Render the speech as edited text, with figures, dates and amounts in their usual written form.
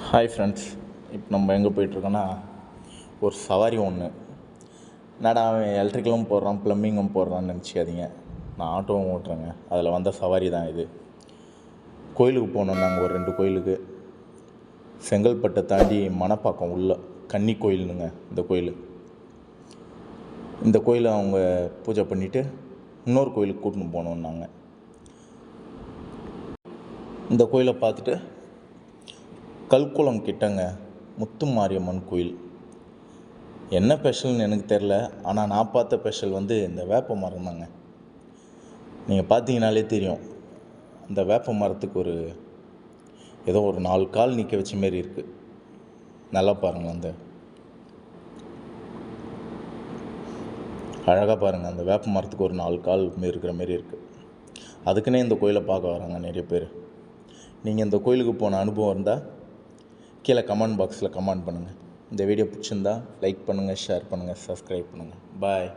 Hi friends, இப்போ நம்ம எங்கே போயிட்டுருக்கோன்னா ஒரு சவாரி ஒன்று. என்னடா அவன் எலக்ட்ரிக்கலும் போடுறான் ப்ளம்பிங்கும் போடுறான்னு நினச்சிக்காதீங்க. நான் ஆட்டோவும் ஓட்டுறேங்க. அதில் வந்த சவாரி தான் இது. கோயிலுக்கு போனோம் நாங்கள் ஒரு 2 கோயிலுக்கு. செங்கல்பட்டை தாண்டி மணப்பாக்கம் உள்ள கன்னி கோயிலுங்க இந்த கோயில். இந்த கோயிலை அவங்க பூஜை பண்ணிவிட்டு இன்னொரு கோயிலுக்கு கூட்டின்னு போனோம் நாங்கள். இந்த கோயிலை பார்த்துட்டு கல்குளம் கிட்டங்க முத்து மாரியம்மன் கோயில். என்ன ஸ்பெஷல்னு எனக்கு தெரில, ஆனால் நான் பார்த்த ஸ்பெஷல் இந்த வேப்ப மரம் தாங்க. நீங்கள் பார்த்தீங்கனாலே தெரியும், அந்த வேப்ப மரத்துக்கு ஏதோ ஒரு 4 கால் நிற்க வச்ச மாரி இருக்குது. நல்லா பாருங்கள், அந்த அழகாக பாருங்கள். அந்த வேப்ப மரத்துக்கு ஒரு 4 கால் இருக்கிற மாரி இருக்குது. அதுக்குன்னே இந்த கோயிலை பார்க்க வராங்க நிறைய பேர். நீங்கள் இந்த கோயிலுக்கு போன அனுபவம் இருந்தால் கீழே கமெண்ட் பாக்ஸில் கமெண்ட் பண்ணுங்கள். இந்த வீடியோ பிடிச்சிருந்தா லைக் பண்ணுங்கள், ஷேர் பண்ணுங்கள், சப்ஸ்கிரைப் பண்ணுங்கள். பாய்.